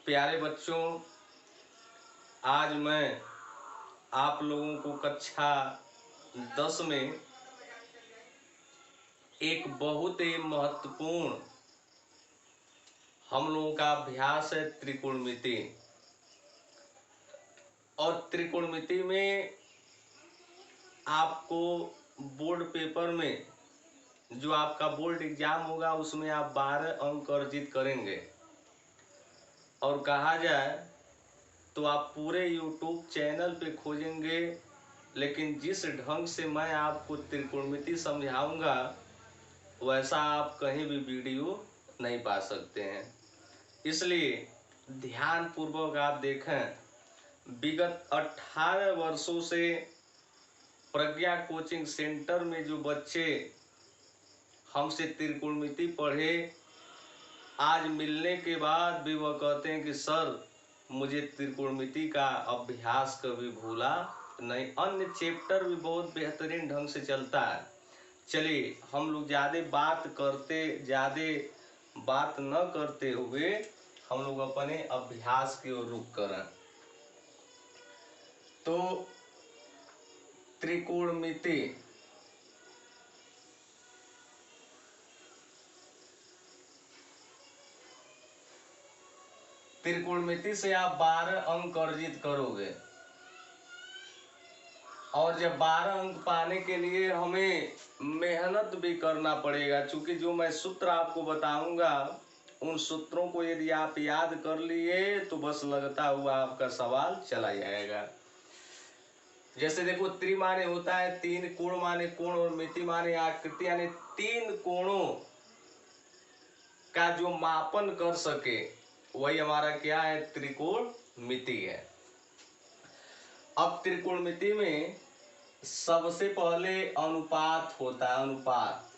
प्यारे बच्चों, आज मैं आप लोगों को कक्षा 10 में एक बहुत ही महत्वपूर्ण हम लोगों का अभ्यास है त्रिकोणमिति। और त्रिकोणमिति में आपको बोर्ड पेपर में जो आपका बोर्ड एग्जाम होगा उसमें आप 12 अंक अर्जित करेंगे। और कहा जाए तो आप पूरे YouTube चैनल पे खोजेंगे, लेकिन जिस ढंग से मैं आपको त्रिकोणमिति समझाऊंगा वैसा आप कहीं भी वीडियो नहीं पा सकते हैं। इसलिए ध्यान पूर्वक आप देखें। विगत 18 वर्षों से प्रज्ञा कोचिंग सेंटर में जो बच्चे हमसे त्रिकोणमिति पढ़े, आज मिलने के बाद भी वह कहते हैं कि सर मुझे त्रिकोणमिति का अभ्यास कभी भूला नहीं। अन्य चैप्टर भी बहुत बेहतरीन ढंग से चलता है। चलिए हम लोग ज़्यादा बात न करते हुए हम लोग अपने अभ्यास की ओर रुख करें। तो त्रिकोणमिति से आप 12 अंक अर्जित करोगे। और जब 12 अंक पाने के लिए हमें मेहनत भी करना पड़ेगा, क्योंकि जो मैं सूत्र आपको बताऊंगा उन सूत्रों को यदि आप याद कर लिए तो बस लगता हुआ आपका सवाल चला जाएगा। जैसे देखो, त्रि माने होता है 3, कोण माने कोण, और मिति माने आकृति, यानी 3 कोणों का जो मापन कर सके वही हमारा क्या है, त्रिकोणमिति है। अब त्रिकोणमिति में सबसे पहले अनुपात होता है, अनुपात।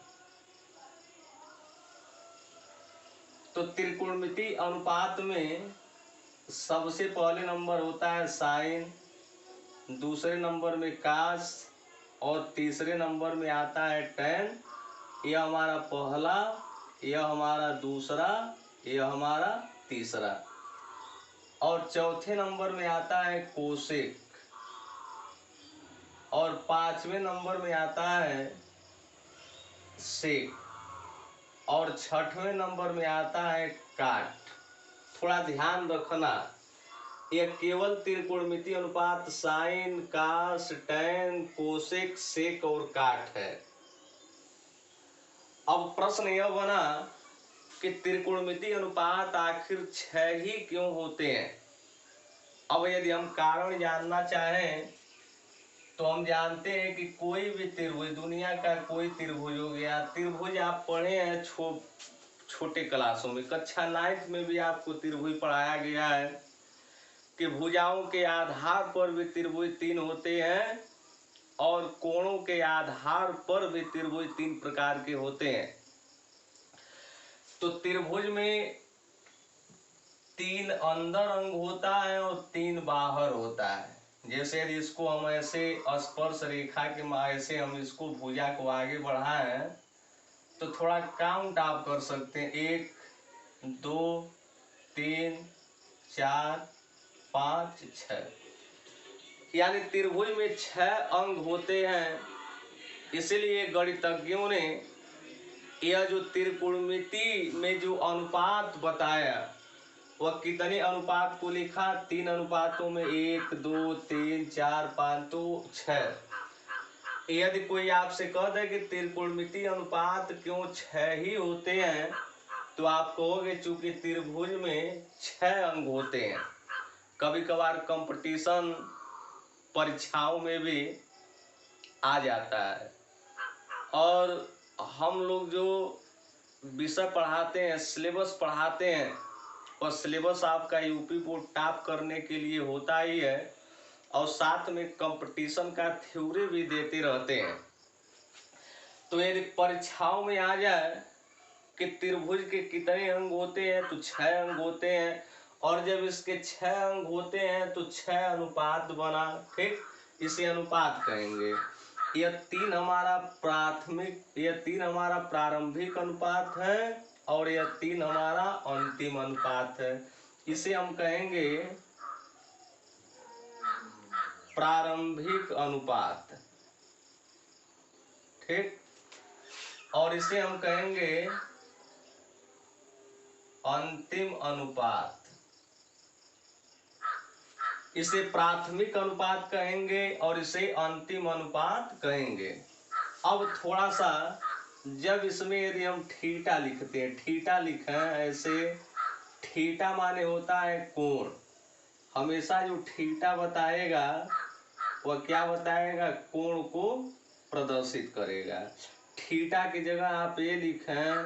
तो त्रिकोणमिति अनुपात में सबसे पहले नंबर होता है साइन, दूसरे नंबर में कास, और तीसरे नंबर में आता है टैन। यह हमारा पहला, यह हमारा दूसरा, यह हमारा तीसरा। और चौथे नंबर में आता है कोसेक, और 5वें नंबर में आता है सेक, और 6वें नंबर में आता है काट। थोड़ा ध्यान रखना, यह केवल त्रिकोणमिति अनुपात साइन, कास, टैन, कोसेक, सेक और काट है। अब प्रश्न यह बना कि त्रिकोणमिति अनुपात आखिर 6 ही क्यों होते हैं। अब यदि हम कारण जानना चाहें तो हम जानते हैं कि कोई भी त्रिभुज, दुनिया का कोई त्रिभुज हो गया, त्रिभुज आप पढ़े हैं छोटे क्लासों में, कक्षा 9 में भी आपको त्रिभुज पढ़ाया गया है कि भुजाओं के आधार पर भी त्रिभुज 3 होते हैं और कोणों के आधार पर भी त्रिभुज 3 प्रकार के होते हैं। तो त्रिभुज में 3 अंदर अंग होता है और 3 बाहर होता है। जैसे यदि इसको हम ऐसे स्पर्श रेखा के ऐसे हम इसको भुजा को आगे बढ़ाएं तो थोड़ा काउंट आप कर सकते हैं, 1, 2, 3, 4, 5, 6, यानी त्रिभुज में 6 अंग होते हैं। इसलिए गणितज्ञों ने यह जो त्रिकोणमिति में जो अनुपात बताया वह कितने अनुपात को लिखा, 3 अनुपातों में, 1, 2, 3, 4, 5 तो 6। यदि कोई आपसे कह दे कि त्रिकोणमिति अनुपात क्यों 6 ही होते हैं तो आप कहोगे चूंकि त्रिभुज में 6 अंग होते हैं। कभी कभार कंपटीशन परीक्षाओं में भी आ जाता है। और हम लोग जो विषय पढ़ाते हैं, सिलेबस पढ़ाते हैं, और सिलेबस आपका यूपी बोर्ड टॉप करने के लिए होता ही है, और साथ में कंपटीशन का थ्योरी भी देते रहते हैं। तो यदि परीक्षाओं में आ जाए कि त्रिभुज के कितने अंग होते हैं तो 6 अंग होते हैं, और जब इसके 6 अंग होते हैं तो 6 अनुपात बना, ठीक, इसे अनुपात कहेंगे। यह तीन हमारा प्रारंभिक अनुपात है और यह 3 हमारा अंतिम अनुपात है। इसे हम कहेंगे प्रारंभिक अनुपात, ठीक। और इसे हम कहेंगे अंतिम अनुपात। इसे प्राथमिक अनुपात कहेंगे और इसे अंतिम अनुपात कहेंगे। अब थोड़ा सा, जब इसमें यदि हम थीटा लिखते हैं, थीटा लिखें ऐसे, थीटा माने होता है कोण। हमेशा जो थीटा बताएगा वह क्या बताएगा, कोण को प्रदर्शित करेगा। थीटा की जगह आप ए लिखें,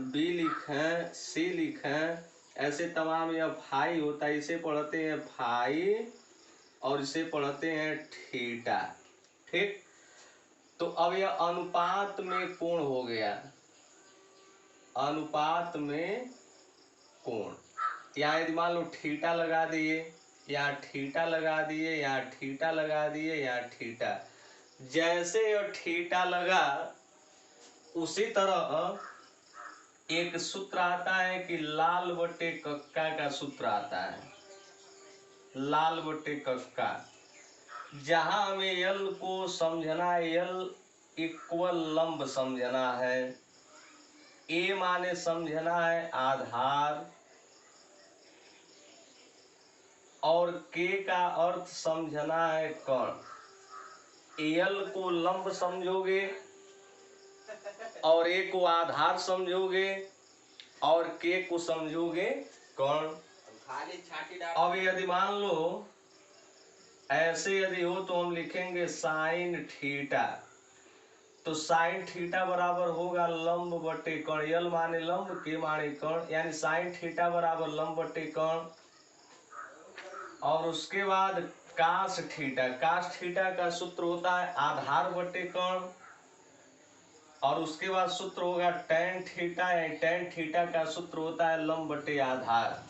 बी लिखें, सी लिखें, ऐसे तमाम। यह फाई होता है, इसे पढ़ते हैं फाई और इसे पढ़ते हैं थीटा, ठीक। तो अब यह अनुपात में कोण हो गया, अनुपात में कोण। यहाँ यदि मान लो थीटा लगा दिए, यहाँ थीटा लगा दिए, यहाँ थीटा लगा दिए, यहाँ थीटा, जैसे यह थीटा लगा उसी तरह एक सूत्र आता है कि लाल बटे कक्का का सूत्र आता है, लाल बटे कक्का। जहां हमें यल को समझना है, यल इक्वल लंब समझना है, ए माने समझना है आधार, और के का अर्थ समझना है कण। यल को लंब समझोगे और ए को आधार समझोगे और के को समझोगे कण। अब यदि मान लो ऐसे यदि हो तो हम लिखेंगे साइन थीटा। तो साइन थीटा बराबर होगा लंब बटे कण। यल माने लंब, के माने कण, यानी साइन थीटा बराबर लंब बटे कण। और उसके बाद कास थीटा, कास थीटा का सूत्र होता है आधार बटे कण। और उसके बाद सूत्र होगा टैन थीटा, टैन थीटा का सूत्र होता है लंब बटे आधार।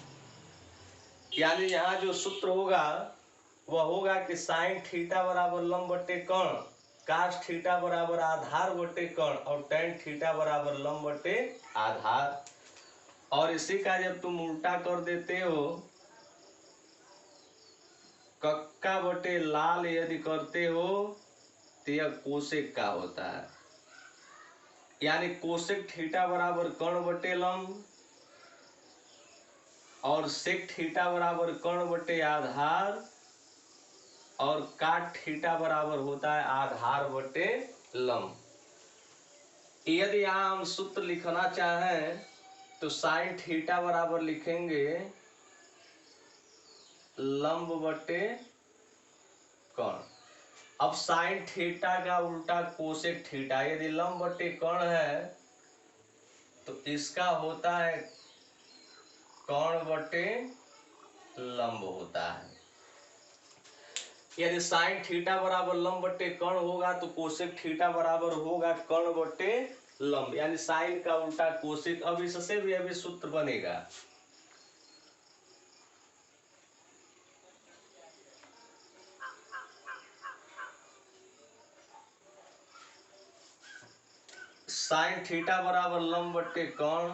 यानी यहाँ जो सूत्र होगा वह होगा कि साइन थीटा बराबर लंब बटे कण, कास थीटा बराबर आधार बटे कण और टैन थीटा बराबर लंब बटे आधार। और इसी का जब तुम उल्टा कर देते हो, कक्का बटे लाल यदि करते हो तो यह कोसेक का होता है। यानी कोसेक थीटा बराबर कण बटे लंब और सेक थीटा बराबर कण बटे आधार और काट थीटा बराबर होता है आधार बटे लंब। यदि यहाँ हम सूत्र लिखना चाहें तो साइन थीटा बराबर लिखेंगे लंब बटे कण। अब साइन थीटा का उल्टा कोसेक थीटा, यदि लंब बटे कण है तो इसका होता है कण बटे लंब होता है। यदि साइन थीटा बराबर लंब बटे कण होगा तो कोसेक थीटा बराबर होगा कण बटे लंब, यानी साइन का उल्टा कोसेक। अब इससे भी अभी सूत्र बनेगा। साइन थीटा बराबर लंब बटे कण,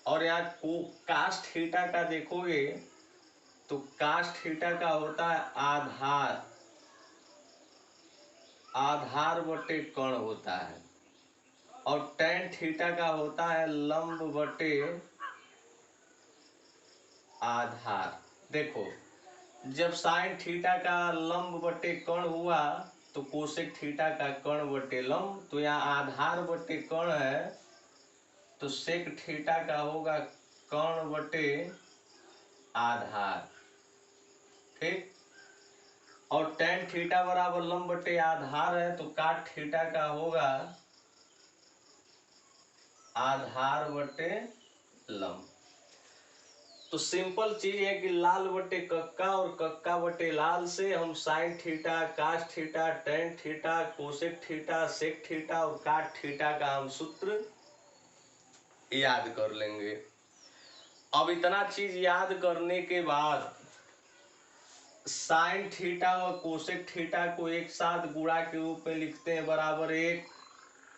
और यहाँ को कास थीटा का देखोगे तो कास थीटा का होता है आधार, आधार बटे कण होता है। और टैन थीटा का होता है लंब बटे आधार। देखो, जब साइन थीटा का लंब बटे कण हुआ तो कोसेक थीटा का कण बटे लंब। तो यहाँ आधार बटे कण है तो सेक थीटा का होगा कण बटे आधार, ठीक। और टैन थीटा बराबर लंब बटे आधार है तो काट थीटा का होगा आधार बटे लंब। तो सिंपल चीज है कि लाल बटे कक्का और कक्का बटे लाल से हम sine theta, cos theta, tan theta, cosec theta, sec theta और काट थीटा का हम सूत्र याद कर लेंगे। अब इतना चीज याद करने के बाद साइन थीटा और कोसेक थीटा को एक साथ गुणा के रूप में लिखते हैं बराबर एक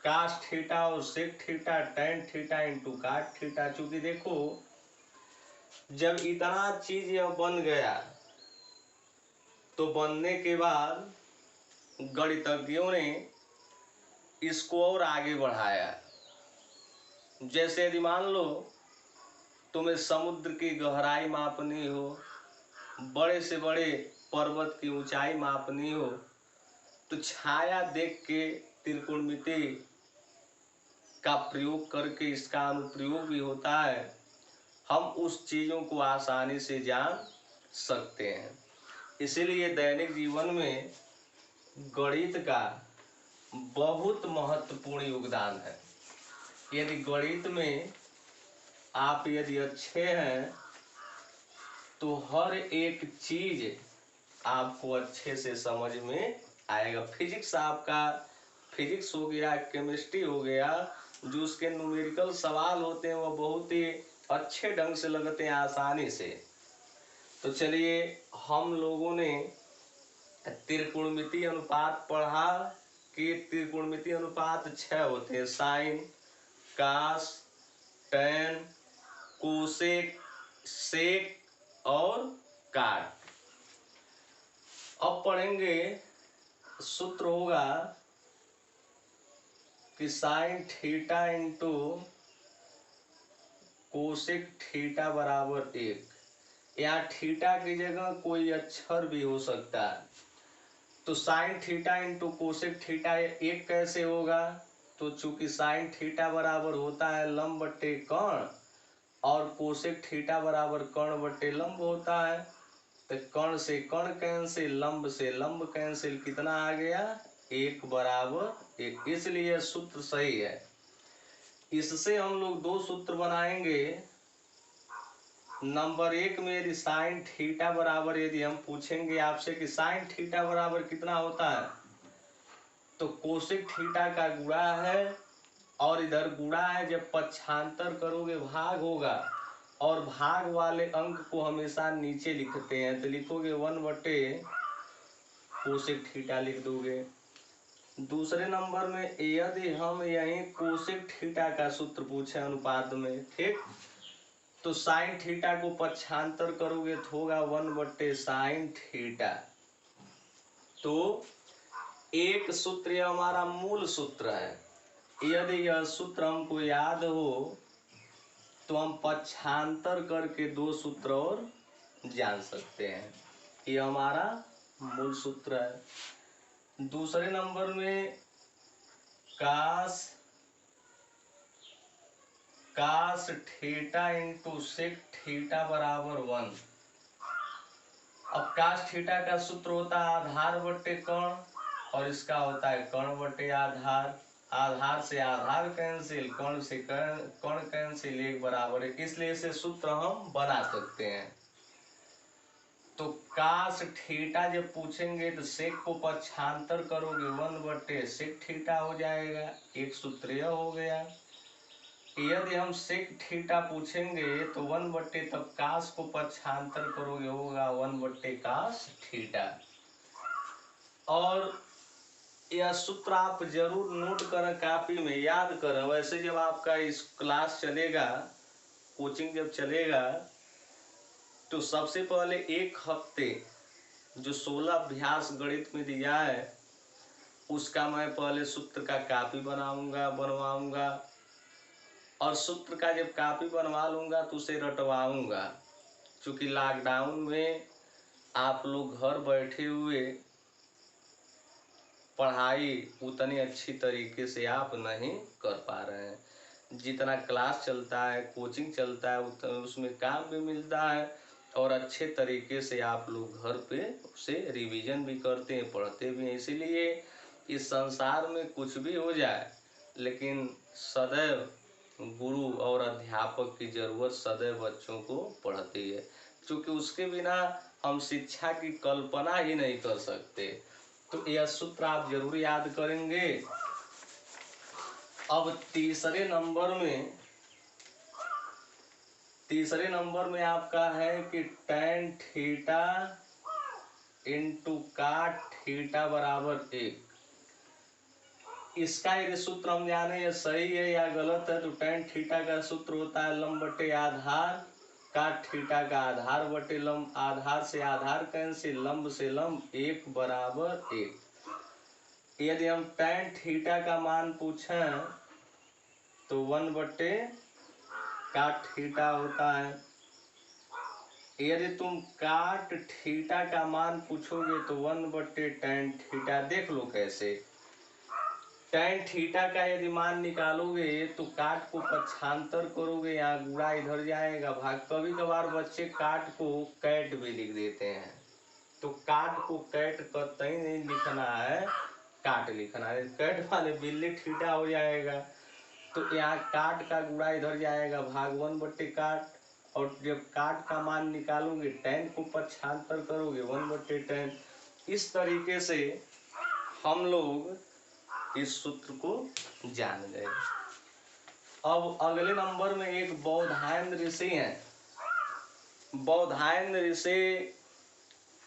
कास थीटा और sec theta tan theta into cot theta. चूंकि देखो जब इतना चीज यह बन गया तो बनने के बाद गणितज्ञों ने इसको और आगे बढ़ाया। जैसे यदि मान लो तुम्हें समुद्र की गहराई मापनी हो, बड़े से बड़े पर्वत की ऊंचाई मापनी हो, तो छाया देख के त्रिकोणमिति का प्रयोग करके इसका अनुप्रयोग भी होता है। हम उस चीजों को आसानी से जान सकते हैं। इसीलिए दैनिक जीवन में गणित का बहुत महत्वपूर्ण योगदान है। यदि गणित में आप यदि अच्छे हैं तो हर एक चीज आपको अच्छे से समझ में आएगा। फिजिक्स आपका फिजिक्स हो गया, केमिस्ट्री हो गया, जो उसके न्यूमेरिकल सवाल होते हैं वह बहुत ही अच्छे ढंग से लगते हैं आसानी से। तो चलिए हम लोगों ने त्रिकोणमितीय अनुपात पढ़ा कि त्रिकोणमितीय अनुपात 6 होते हैं, साइन, कास, टेन, कोसेक, सेक और काट। अब पढ़ेंगे सूत्र होगा कि sine theta into cosec theta बराबर एक। यहाँ थीटा की जगह कोई अक्षर भी हो सकता है। तो sine theta into cosec theta एक कैसे होगा? तो चूंकि साइन थीटा बराबर होता है लंब बट्टे कर्ण और कोसेक थीटा बराबर कर्ण बट्टे लंब होता है, तो कर्ण से कर्ण कैंसिल, लंब से लंब कैंसिल, कितना आ गया? एक बराबर एक। इसलिए सूत्र सही है। इससे हम लोग दो सूत्र बनाएंगे। नंबर एक में यदि साइन थीटा बराबर, यदि हम पूछेंगे आपसे कि साइन थीटा बराबर कितना होता है, तो कोसेक थीटा का गुणा है और इधर गुणा है, जब पक्षांतर करोगे भाग होगा और भाग वाले अंक को हमेशा नीचे लिखते हैं, तो लिखोगे 1 बटे कोसेक थीटा लिख दोगे। दूसरे नंबर में यदि हम यही कोसेक थीटा का सूत्र पूछे अनुपात में, ठीक, तो साइन थीटा को पक्षांतर करोगे तो होगा 1 बटे साइन थीटा। तो एक सूत्र यह हमारा मूल सूत्र है। यदि यह सूत्र हमको याद हो तो हम पक्षांतर करके दो सूत्र और जान सकते हैं। यह हमारा मूल सूत्र है। दूसरे नंबर में cos theta into sec theta बराबर 1। अब कास थीटा का सूत्र होता है आधार बट्टे कर्ण और इसका होता है कर्ण बट्टे आधार। आधार से आधार कैंसिल, कर्ण से कर्ण कैंसिल, एक बराबर है। इसलिए इसे सूत्र हम बना सकते हैं। तो कास थीटा जब पूछेंगे तो सेक को पक्षांतर करोगे 1 बटे सेक थीटा हो जाएगा, एक सूत्र यह हो गया। यदि हम सेक थीटा पूछेंगे तो 1 बटे, तब कास को पक्षांतर करोगे होगा 1 बटे कास थीटा। और यह सूत्र आप जरूर नोट करें, कापी में याद करें। वैसे जब आपका इस क्लास चलेगा, कोचिंग जब चलेगा, तो सबसे पहले एक हफ्ते जो 16 अभ्यास गणित में दिया है उसका मैं पहले सूत्र का कापी बनवाऊंगा और सूत्र का जब कापी बनवा लूंगा तो उसे रटवाऊंगा। क्योंकि लॉकडाउन में आप लोग घर बैठे हुए पढ़ाई उतनी अच्छी तरीके से आप नहीं कर पा रहे हैं। जितना क्लास चलता है, कोचिंग चलता है, उतना उसमें काम भी मिलता है और अच्छे तरीके से आप लोग घर पे उसे रिवीजन भी करते हैं, पढ़ते भी हैं। इसीलिए इस संसार में कुछ भी हो जाए, लेकिन सदैव गुरु और अध्यापक की जरूरत सदैव बच्चों को पढ़ती है, क्योंकि उसके बिना हम शिक्षा की कल्पना ही नहीं कर सकते। तो यह सूत्र आप जरूर याद करेंगे। अब तीसरे नंबर में आपका है कि tan theta into cot theta बराबर 1। इसका यदि सूत्र हम जाने ये सही है या गलत है तो tan थीटा का सूत्र होता है लंब बटे आधार, काट थीटा का आधार बटे लंब, आधार से आधार कैंसिल, लंब से लंब, 1 बराबर 1। यदि हम tan थीटा का मान पूछें तो 1 बटे काट थीटा होता है। यदि तुम काट थीटा का मान पूछोगे तो 1 बटे tan थीटा। देख लो कैसे, tan थीटा का यदि मान निकालोगे तो काट को पक्षांतर करोगे, यहाँ गुणा इधर जाएगा भाग। कभी कभार बच्चे काट को कैट भी लिख देते हैं, तो काट को कैट कतई नहीं लिखना है, काट लिखना है। कैट वाले बिल्ली थीटा हो जाएगा, तो यहाँ काट का गुणा इधर जाएगा भाग 1 बटे काट। और जब काट का मान निकालोगे tan को पक्षांतर करोगे 1 बटे tan। इस तरीके से हम लोग इस सूत्र को जान गए। अब अगले नंबर में एक बौधायन ऋषि हैं। बौधायन ऋषि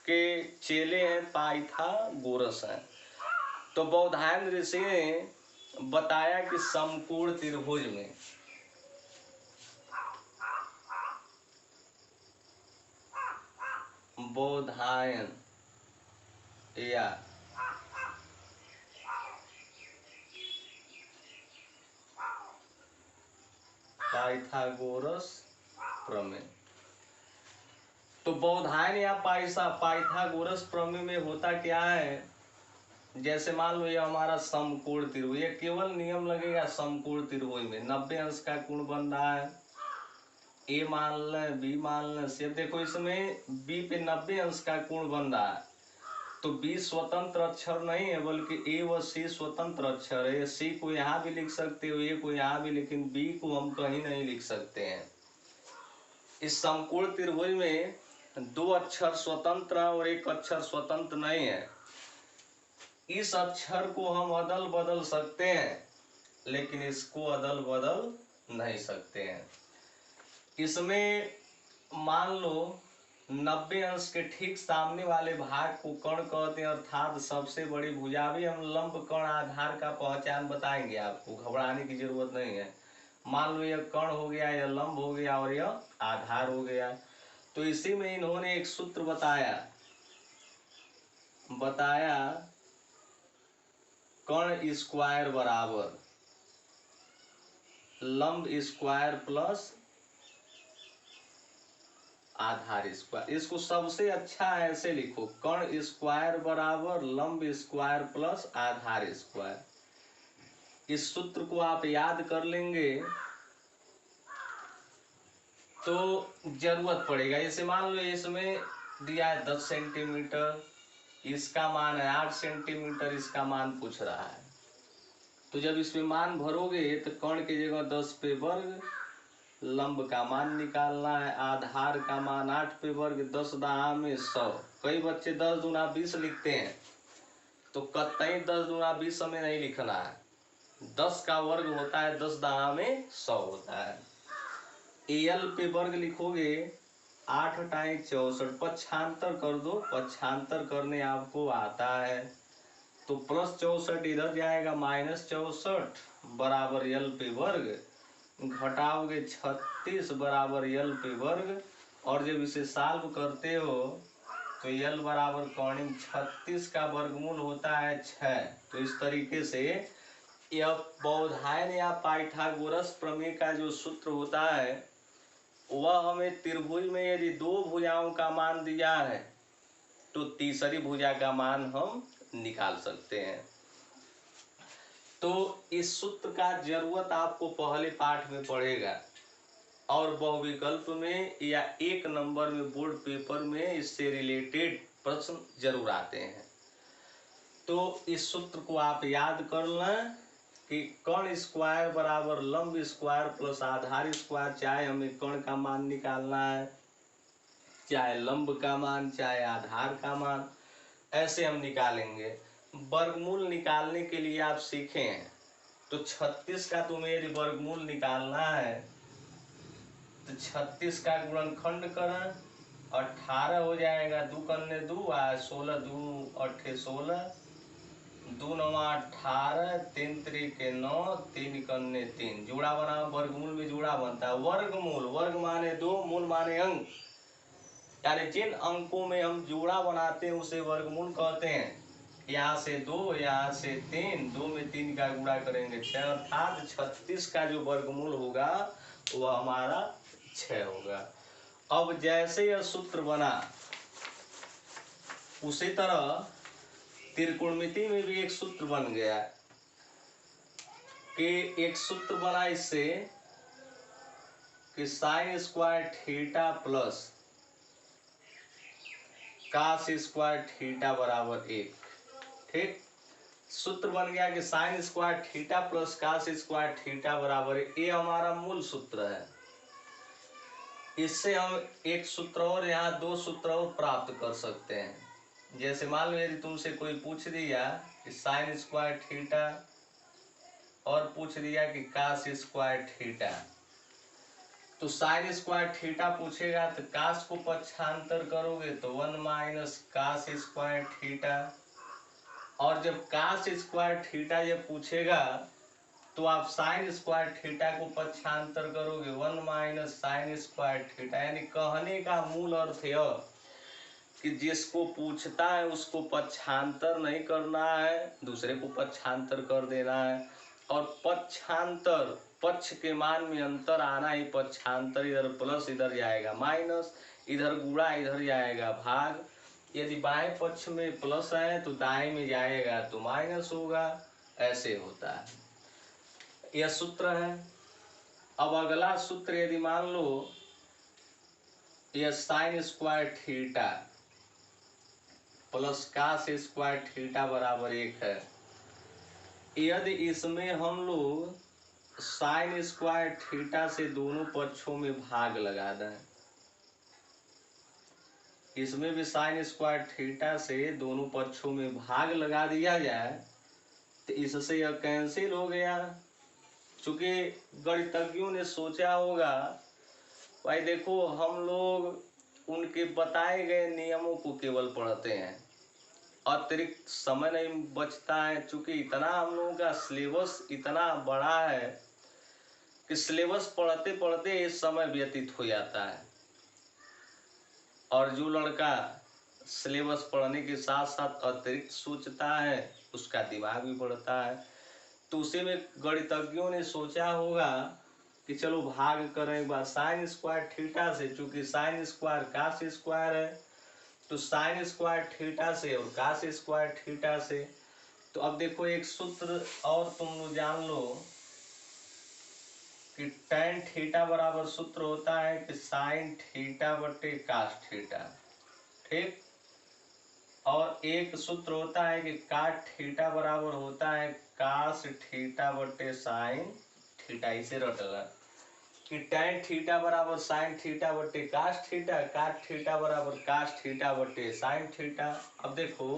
के चेले हैं पाइथागोरस हैं। तो बौधायन ऋषि ने बताया कि समकोण त्रिभुज में बौधायन या पाइथागोरस प्रमेय। तो बौधायन या पाइथागोरस प्रमेय में होता क्या है, जैसे मान लो ये हमारा समकोण त्रिभुज, ये केवल नियम लगेगा समकोण त्रिभुज में 90 अंश का कोण बन रहा है। ए मान लें, बी मान लें, सिर्फ देखो इसमें बी पे 90 अंश का कोण बन रहा है, तो बी स्वतंत्र अक्षर नहीं है बल्कि ए व सी स्वतंत्र अक्षर है। सी को यहाँ भी लिख सकते हो, ए को यहाँ भी, लेकिन बी को हम कहीं नहीं लिख सकते हैं। इस समकोण त्रिभुज में 2 अक्षर स्वतंत्र और 1 अक्षर स्वतंत्र नहीं है। इस अक्षर को हम अदल बदल सकते हैं, लेकिन इसको अदल बदल नहीं सकते हैं। इसमें मान लो 90 अंश के ठीक सामने वाले भाग को कर्ण कहते हैं, अर्थात सबसे बड़ी भुजा। भी हम लंब कर्ण आधार का पहचान बताएंगे, आपको घबराने की जरूरत नहीं है। मान लो यह कर्ण हो गया, यह लंब हो गया और यह आधार हो गया। तो इसी में इन्होंने एक सूत्र बताया कर्ण स्क्वायर बराबर लंब स्क्वायर प्लस आधार स्क्वायर। इसको सबसे अच्छा ऐसे लिखो, कर्ण स्क्वायर बराबर लंब स्क्वायर प्लस आधार स्क्वायर। इस सूत्र को आप याद कर लेंगे तो जरूरत पड़ेगा। जैसे मान लो इसमें दिया है 10 सेंटीमीटर, इसका मान है 8 सेंटीमीटर, इसका मान पूछ रहा है। तो जब इसमें मान भरोगे तो कर्ण की जगह 10 पे वर्ग, लंब का मान निकालना है, आधार का मान 8 पे वर्ग, 10 दहा में 100। कई बच्चे 10 दूना 20 लिखते हैं, तो कतई 10 दूना 20 हमें नहीं लिखना है। 10 का वर्ग होता है 10 दहा में 100 होता है। एल पे वर्ग लिखोगे 8 टाई 64, पक्षांतर कर दो, पक्षांतर करने आपको आता है। तो प्लस 64 इधर जाएगा, माइनस 64 बराबर एल पे वर्ग, घटाओगे 36 बराबर एल पे वर्ग। और जब इसे सॉल्व करते हो तो एल बराबर कौणिक 36 का वर्गमूल होता है 6। तो इस तरीके से यह बौधायन या पाइथागोरस प्रमेय का जो सूत्र होता है वह हमें त्रिभुज में यदि 2 भुजाओं का मान दिया है तो तीसरी भुजा का मान हम निकाल सकते हैं। तो इस सूत्र का जरूरत आपको पहले पाठ में पड़ेगा और बहुविकल्प में या 1 नंबर में बोर्ड पेपर में इससे रिलेटेड प्रश्न जरूर आते हैं। तो इस सूत्र को आप याद कर लें कि कर्ण स्क्वायर बराबर लंब स्क्वायर प्लस आधार स्क्वायर। चाहे हमें कर्ण का मान निकालना है, चाहे लंब का मान, चाहे आधार का मान, ऐसे हम निकालेंगे। वर्गमूल निकालने के लिए आप सीखे हैं, तो 36 का तुम्हें यदि वर्गमूल निकालना है तो 36 का गुणनखंड करें 18 हो जाएगा, 2 कन्ने 2 16, 2 अट्ठे 16, 2 नवा 18, 3 त्रिके 9, 3 कन्ने 3, जोड़ा बना, वर्गमूल में जोड़ा बनता है। वर्गमूल, वर्ग माने 2, मूल माने अंक, यानी जिन अंकों में हम जोड़ा बनाते हैं उसे वर्गमूल कहते हैं। यहाँ से 2, यहाँ से 3, 2 में 3 का गुणा करेंगे 6, अर्थात 36 का जो वर्गमूल होगा वह हमारा 6 होगा। अब जैसे यह सूत्र बना उसी तरह त्रिकोणमिति में भी एक सूत्र बन गया कि एक सूत्र बना इससे कि sine square theta plus cos square theta बराबर 1। ठीक, सूत्र बन गया कि sine square theta plus cos square theta बराबर 1। ये हमारा मूल सूत्र है। इससे हम एक सूत्र और यहाँ 2 सूत्र और प्राप्त कर सकते हैं। जैसे मान लो यदि तुमसे कोई पूछ दिया कि साइन स्क्वायर थीटा और पूछ दिया कि कास स्क्वायर थीटा, तो साइन स्क्वायर थीटा पूछेगा तो कास को पक्षांतर करोगे तो 1 माइनस कास स्क्वायर थीटा, और जब कास स्क्वायर थीटा जब पूछेगा तो आप साइन स्क्वायर थीटा को पक्षांतर करोगे 1 माइनस साइन स्क्वायर थीटा। यानी कहने का मूल अर्थ यह कि जिसको पूछता है उसको पक्षांतर नहीं करना है, दूसरे को पक्षांतर कर देना है। और पक्षांतर, पक्ष के मान में अंतर आना ही पक्षांतर। इधर प्लस इधर जाएगा माइनस, इधर गुणा इधर जाएगा भाग। यदि बाएं पक्ष में प्लस है तो दाएं में जाएगा तो माइनस होगा, ऐसे होता है। यह सूत्र है। अब अगला सूत्र यदि मान लो यह sine square theta plus cos square theta बराबर 1 है। यदि इसमें हम लोग साइन स्क्वायर थीटा से दोनों पक्षों में भाग लगा दें, इसमें भी साइन स्क्वायर थीटा से दोनों पक्षों में भाग लगा दिया जाए तो इससे यह कैंसिल हो गया। चूंकि गणितज्ञों ने सोचा होगा भाई देखो हम लोग उनके बताए गए नियमों को केवल पढ़ते हैं, अतिरिक्त समय नहीं बचता है। चूंकि इतना हम लोगों का सिलेबस इतना बड़ा है कि सिलेबस पढ़ते पढ़ते इस समय व्यतीत हो जाता है। और जो लड़का सिलेबस पढ़ने के साथ साथ अतिरिक्त सोचता है उसका दिमाग भी बढ़ता है। तो उसी में गणितज्ञों ने सोचा होगा कि चलो भाग करें एक बार साइन स्क्वायर थीटा से। चूंकि साइन स्क्वायर कास स्क्वायर है तो साइन स्क्वायर थीटा से और कास स्क्वायर थीटा से। तो अब देखो एक सूत्र और तुम लोग जान लो कि tan थीटा बराबर सूत्र होता है कि साइन थीटा बटे कास थीटा। ठीक, और एक सूत्र होता है कि काट थीटा बराबर होता है कास थीटा बटे साइन थीटा। इसे रट ला कि tan थीटा बराबर साइन थीटा बटे कास थीटा, काट थीटा बराबर कास थीटा बटे साइन थीटा। अब देखो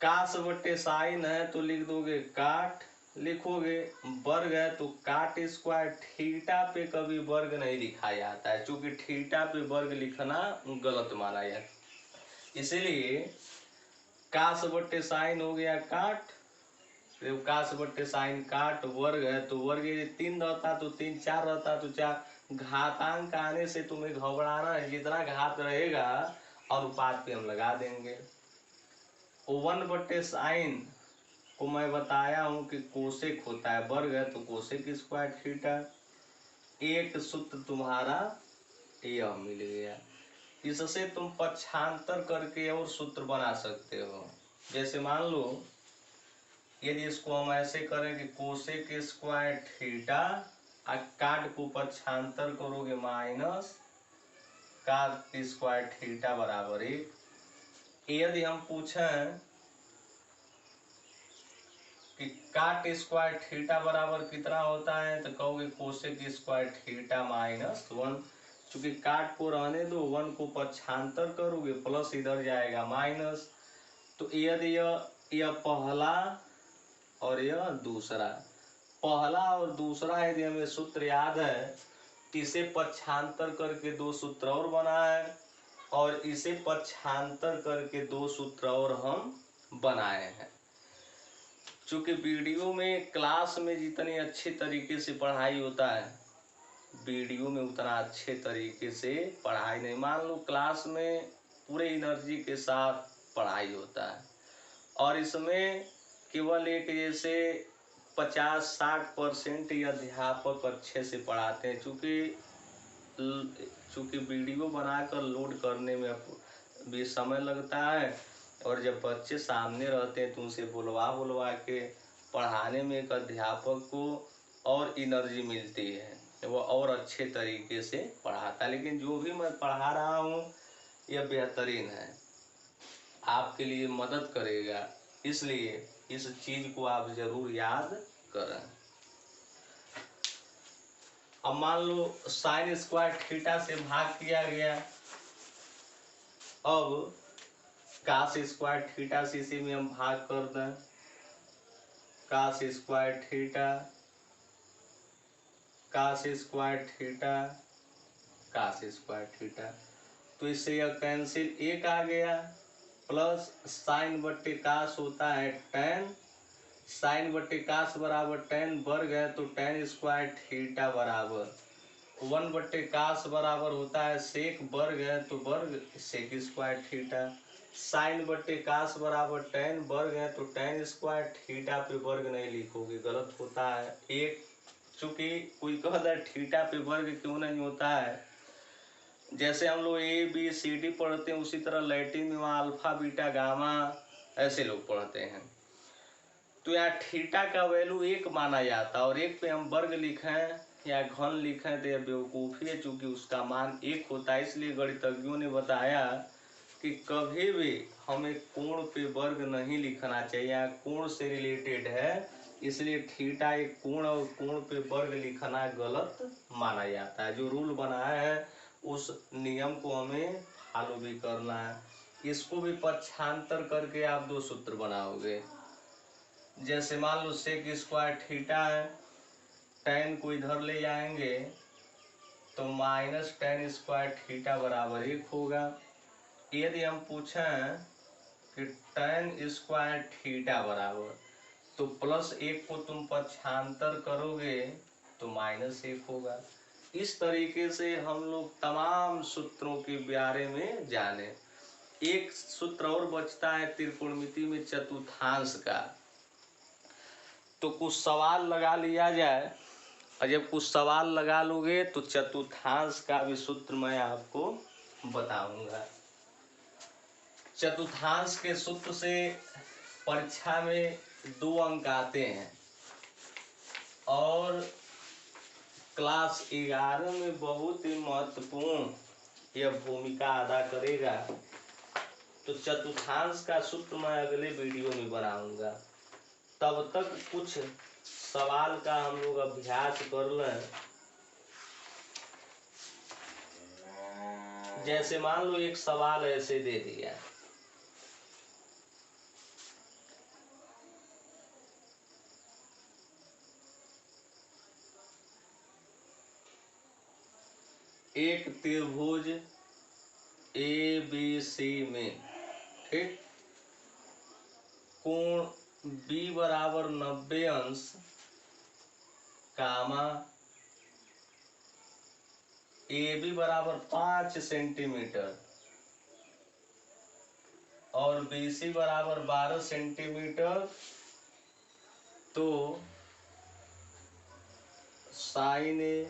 कास बटे साइन है तो लिख दोगे काट, लिखोगे वर्ग है तो काट स्क्वायर। थीटा पे कभी वर्ग नहीं लिखा जाता है, क्योंकि थीटा पे वर्ग लिखना गलत माना जाता है। इसीलिए कास बट्टे साइन हो गया काट, कास बट्टे साइन काट, वर्ग है तो वर्ग। यदि 3 रहता तो 3, 4 रहता तो 4। घातांक आने से तुम्हें घबराना है, जितना घात रहेगा अनुपात पे हम लगा देंगे। 1 बट्टे साइन को मैं बताया हूं कि कोसेक होता है, वर्ग है तो कोसेक स्क्वायर थीटा। एक सूत्र तुम्हारा यह मिल गया। इससे तुम पक्षांतर करके और सूत्र बना सकते हो। जैसे मान लो यदि इसको हम ऐसे करें कि कोसेक स्क्वायर थीटा, काट को पक्षांतर करोगे माइनस काट स्क्वायर थीटा बराबर 1। यदि हम पूछें कि काट स्क्वायर थीटा बराबर कितना होता है तो कहोगे कोसेक स्क्वायर थीटा माइनस 1। चूंकि काट को रहने दो, 1 को पक्षांतर करोगे प्लस इधर जाएगा माइनस। तो यदि यह पहला और यह दूसरा, पहला और दूसरा यदि हमें सूत्र याद है इसे पक्षांतर करके दो सूत्र और बनाए और इसे पक्षांतर करके दो सूत्र और हम बनाए हैं। चूंकि वीडियो में क्लास में जितनी अच्छे तरीके से पढ़ाई होता है, वीडियो में उतना अच्छे तरीके से पढ़ाई नहीं। मान लो क्लास में पूरे एनर्जी के साथ पढ़ाई होता है और इसमें केवल एक जैसे 50-60% ही अध्यापक अच्छे से पढ़ाते हैं। चूँकि वीडियो बनाकर लोड करने में भी समय लगता है और जब बच्चे सामने रहते हैं तो उनसे बुलवा के पढ़ाने में एक अध्यापक को और एनर्जी मिलती है, वो और अच्छे तरीके से पढ़ाता है। लेकिन जो भी मैं पढ़ा रहा हूँ यह बेहतरीन है, आपके लिए मदद करेगा, इसलिए इस चीज को आप जरूर याद करें। अब मान लो साइन स्क्वायर थीटा से भाग किया गया, अब कास स्क्वायर थीटा से इसी में हम भाग कर दें, cos square theta, cos square theta, cos square theta, तो इससे यह कैंसिल, एक आ गया, प्लस साइन बट्टे कास होता है टेन, साइन बट्टे कास बराबर टेन, वर्ग है तो टेन स्क्वायर थीटा बराबर 1 बट्टे कास बराबर होता है सेक, वर्ग है तो वर्ग सेक स्क्वायर थीटा, साइन बट्टे कास बराबर टेन, वर्ग है तो टेन स्क्वायर थीटा पे वर्ग नहीं लिखोगे, गलत होता है एक। चूंकि कोई कहता है थीटा पे वर्ग क्यों नहीं होता है, जैसे हम लोग ABCD पढ़ते हैं उसी तरह लैटिन में वहाँ अल्फा बीटा गामा ऐसे लोग पढ़ते हैं, तो यहाँ थीटा का वैल्यू एक माना जाता है और एक पे हम वर्ग लिखें या घन लिखें तो यह बेवकूफ़ी है, चूंकि उसका मान एक होता है। इसलिए गणितज्ञों ने बताया कि कभी भी हमें कोण पे वर्ग नहीं लिखना चाहिए, यहाँ कोण से रिलेटेड है, इसलिए थीटा एक कोण और कोण पे वर्ग लिखना गलत माना जाता है। जो रूल बनाया है उस नियम को हमें फॉलो भी करना है। इसको भी पक्षांतर करके आप दो सूत्र बनाओगे, जैसे मान लो सेक स्क्वायर थीटा है, टेन को इधर ले जाएंगे तो माइनस टेन स्क्वायर थीटा बराबर 1 होगा। यदि हम पूछें कि टेन स्क्वायर थीटा बराबर, तो प्लस 1 को तुम पक्षांतर करोगे तो माइनस 1 होगा। इस तरीके से हम लोग तमाम सूत्रों के बारे में जाने। एक सूत्र और बचता है त्रिकोणमिति में चतुर्थांश का, तो कुछ सवाल लगा लिया जाए, और जब कुछ सवाल लगा लोगे तो चतुर्थांश का भी सूत्र मैं आपको बताऊंगा। चतुर्थांश के सूत्र से परीक्षा में 2 अंक आते हैं और क्लास 11 में बहुत ही महत्वपूर्ण यह भूमिका अदा करेगा। तो चतुर्थांश का सूत्र मैं अगले वीडियो में बनाऊंगा, तब तक कुछ सवाल का हम लोग अभ्यास कर लें। जैसे मान लो एक सवाल ऐसे दे दिया, एक त्रिभुज ABC में, ठीक, कोण B बराबर 90 अंश, कामा AB बराबर 5 सेंटीमीटर और BC बराबर 12 सेंटीमीटर, तो sine A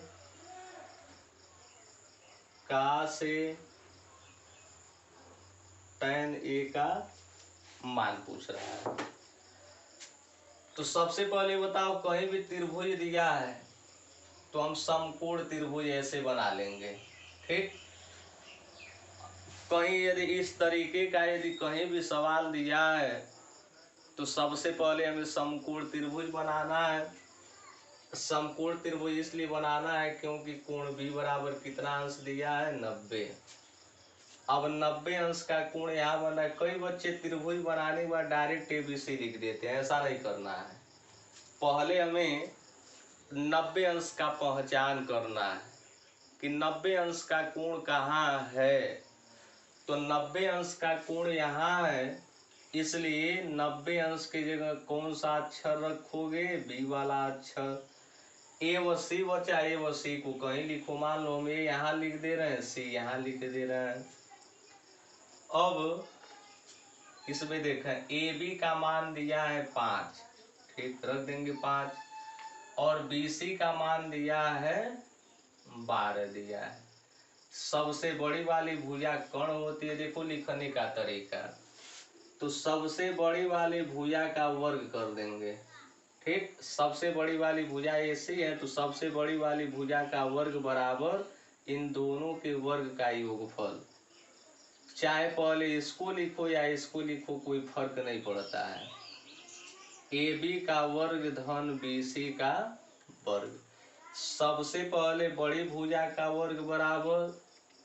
cos A tan A का मान पूछ रहा है। तो सबसे पहले बताओ, कहीं भी त्रिभुज दिया है तो हम समकोण त्रिभुज ऐसे बना लेंगे, ठीक। कहीं यदि इस तरीके का यदि कहीं भी सवाल दिया है तो सबसे पहले हमें समकोण त्रिभुज बनाना है। समकोण त्रिभुज इसलिए बनाना है क्योंकि कोण B बराबर कितना अंश दिया है, 90। अब 90 अंश का कोण यहाँ बना है। कई बच्चे त्रिभुज बनाने के बाद डायरेक्ट ABC लिख देते हैं, ऐसा नहीं करना है। पहले हमें 90 अंश का पहचान करना है, कि 90 अंश का कोण कहाँ है, तो 90 अंश का कोण यहाँ है, इसलिए 90 अंश की जगह कौन सा अक्षर रखोगे, बी वाला अक्षर। ए व सी बचा, ए व सी को कहीं लिखो, मान लो हम ए यहाँ लिख दे रहे हैं, सी यहाँ लिख दे रहे हैं। अब इसमें देखें ए बी का मान दिया है 5, ठीक, रख देंगे 5, और बी सी का मान दिया है 12 दिया है। सबसे बड़ी वाली भुजा कर्ण होती है, देखो लिखने का तरीका, तो सबसे बड़ी वाली भुजा का वर्ग कर देंगे, ठीक। सबसे बड़ी वाली भुजा ऐसी है, तो सबसे बड़ी वाली भुजा का वर्ग बराबर इन दोनों के वर्ग का योगफल। चाहे पहले इसको लिखो या इसको लिखो, कोई फर्क नहीं पड़ता है। ए बी का वर्ग धन बी सी का वर्ग। सबसे पहले बड़ी भुजा का वर्ग बराबर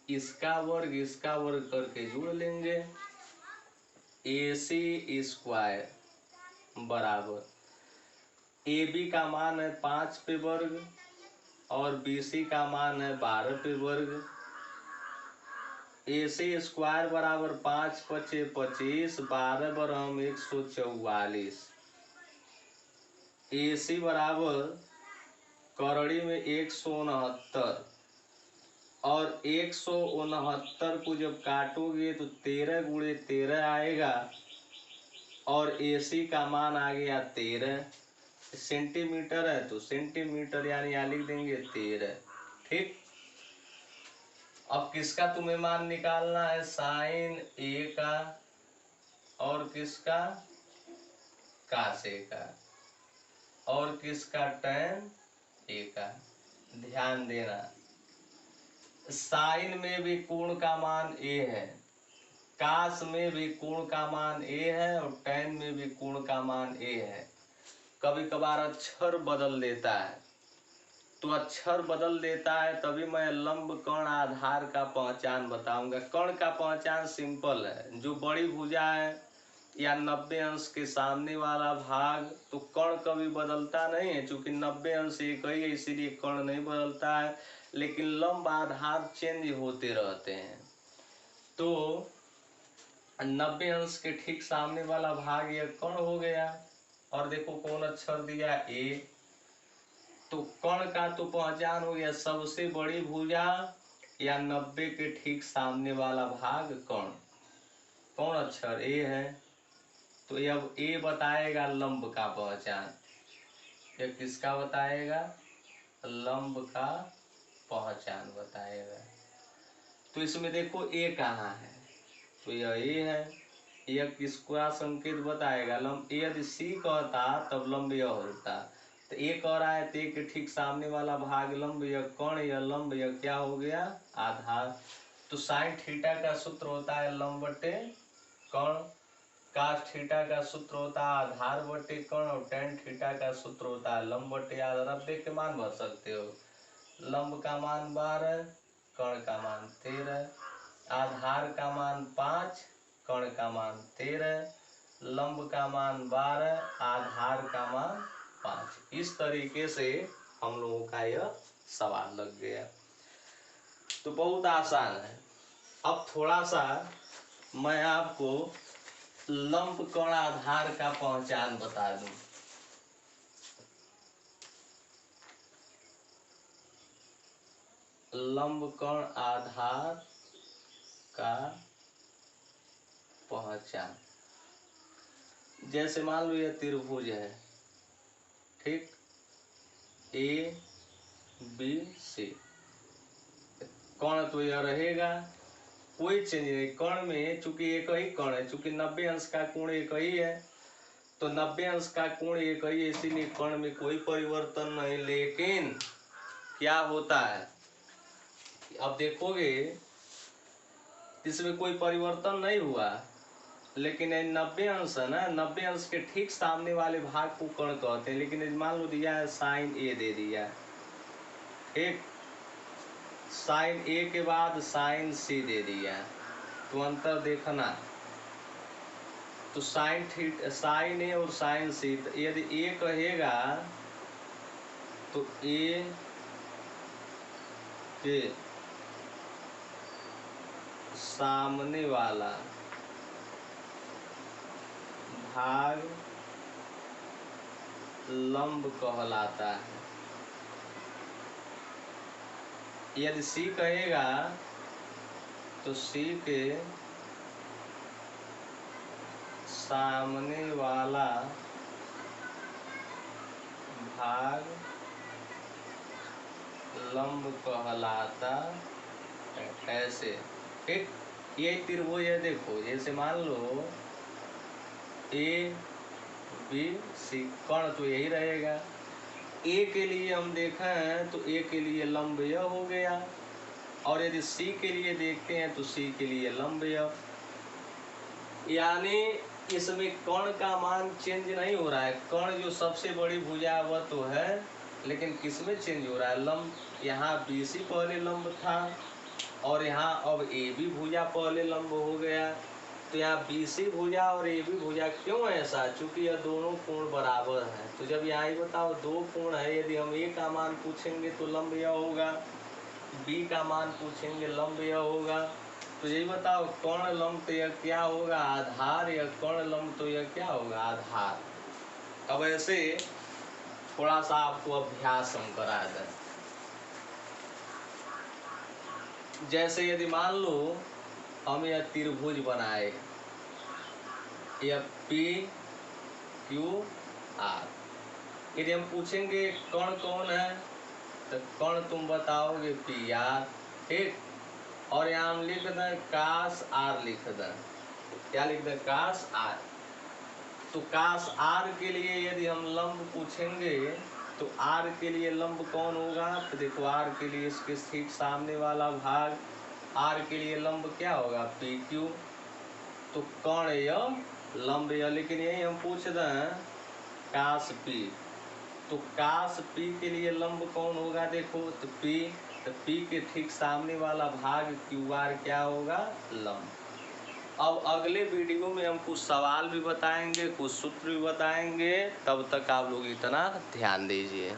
इसका वर्ग करके जोड़ लेंगे, ए सी स्क्वायर बराबर ए बी का मान है 5 पे वर्ग और बी सी का मान है 12 पे वर्ग। ए सी स्क्वायर बराबर 5 पचे 25, 12 बरम 144। ए सी बराबर करड़ी में 169, और 169 को जब काटोगे तो 13 गुणे 13 आएगा, और ए सी का मान आ गया 13। सेंटीमीटर है तो सेंटीमीटर यानी यहाँ लिख देंगे 13, ठीक। अब किसका तुम्हें मान निकालना है, साइन ए का और किसका, कास ए का, और किसका, टैन ए का। ध्यान देना, साइन में भी कोण का मान ए है, कास में भी कोण का मान ए है, और टैन में भी कोण का मान ए है। कभी कभार अक्षर बदल देता है, तो अक्षर बदल देता है तभी मैं लंब कर्ण आधार का पहचान बताऊंगा। कर्ण का पहचान सिंपल है, जो बड़ी भुजा है या 90 अंश के सामने वाला भाग, तो कर्ण कभी बदलता नहीं है, क्योंकि 90 अंश एक ही है, इसीलिए कर्ण नहीं बदलता है, लेकिन लंब आधार चेंज होते रहते हैं। तो 90 अंश के ठीक सामने वाला भाग यह कर्ण हो गया, और देखो कौन अक्षर दिया, ए, तो कर्ण का तो पहचान हो गया, सबसे बड़ी भुजा या 90 के ठीक सामने वाला भाग कर्ण, कौन अक्षर ए है, तो ये अब ए बताएगा लंब का पहचान। ये किसका बताएगा, लंब का पहचान बताएगा। तो इसमें देखो ए कहाँ है, तो यह ए है, यह किसका संकेत बताएगा, लंब। यदि सी कहता तब लंब यह होता, तो ए कह रहा है तो ए के ठीक सामने वाला भाग लंब, यह कर्ण, यह लंब, यह क्या हो गया, आधार। तो साइन थीटा का सूत्र होता है लंब बटे कर्ण, कास थीटा का सूत्र होता है आधार बटे कर्ण, और टैन थीटा का सूत्र होता है लंब बटे आधार। अब देख के मान भर सकते हो, लंब का मान 12, कर्ण का मान 13, आधार का मान 5, कर्ण का मान 13, लंब का मान 12, आधार का मान 5। इस तरीके से हम लोगों का यह सवाल लग गया। तो बहुत आसान है। अब थोड़ा सा मैं आपको लंब कर्ण आधार का पहचान बता दूं। लंब कर्ण आधार का पहचान, जैसे मान लो यह त्रिभुज है, ठीक, ए बी सी, कर्ण तो यह रहेगा, कोई चेंज नहीं। कर्ण में चूंकि एक ही कर्ण है, चूंकि 90 अंश का कोण एक ही है, तो 90 अंश का कोण एक ही है, इसीलिए कर्ण में कोई परिवर्तन नहीं। लेकिन क्या होता है, अब देखोगे इसमें कोई परिवर्तन नहीं हुआ, लेकिन 90 अंश है ना, 90 अंश के ठीक सामने वाले भाग को कर्ण कहते हैं। लेकिन मान लो दिया है साइन ए दे दिया, ठीक, साइन ए के बाद साइन सी दे दिया, तो अंतर देखना, तो साइन ए और साइन सी, यदि ए कहेगा तो ए के सामने वाला भाग लंब कहलाता है। यदि सी कहेगा तो सी के सामने वाला भाग लंब कहलाता है। ऐसे ठीक, ये त्रिभुज है। देखो जैसे मान लो ए बी सी, कर्ण तो यही रहेगा। ए के लिए हम देखें तो ए के लिए लंब यह हो गया, और यदि सी के लिए देखते हैं तो सी के लिए लंब यह। यानी इसमें कर्ण का मान चेंज नहीं हो रहा है। कर्ण जो सबसे बड़ी भुजा वह तो है, लेकिन किसमें चेंज हो रहा है? लंब। यहाँ बी सी पहले लंब था और यहाँ अब ए बी भुजा पहले लंब हो गया। तो यहाँ बी सी भुजा और ए बी भुजा क्यों ऐसा? चूंकि यह दोनों कोण बराबर हैं। तो जब यहाँ ही बताओ दो कोण है, यदि हम ए का मान पूछेंगे तो लंब यह होगा, बी का मान पूछेंगे लंब यह होगा। तो यही बताओ कर्ण लंब तो यह क्या होगा? आधार। या कर्ण लंब तो यह क्या होगा? आधार। अब ऐसे थोड़ा सा आपको अभ्यास हम करा दें। जैसे यदि मान लो हम यह त्रिभुज बनाए, यह पी क्यू आर। यदि हम पूछेंगे कर्ण कौन है, तो कर्ण तुम बताओगे पी आर, ठीक। और यहाँ हम लिख दें काश आर, लिख दें क्या लिख दें? काश आर। तो काश आर के लिए यदि हम लंब पूछेंगे तो आर के लिए लंब कौन होगा? तो देखो आर के लिए इसके ठीक सामने वाला भाग, आर के लिए लंब क्या होगा? P Q. तो कर्ण यह लंब यह, लेकिन यही हम पूछ रहे हैं काश पी। तो काश पी के लिए लंब कौन होगा? देखो तो पी, तो पी के ठीक सामने वाला भाग क्यू आर क्या होगा? लंब। अब अगले वीडियो में हम कुछ सवाल भी बताएंगे, कुछ सूत्र भी बताएंगे। तब तक आप लोग इतना ध्यान दीजिए।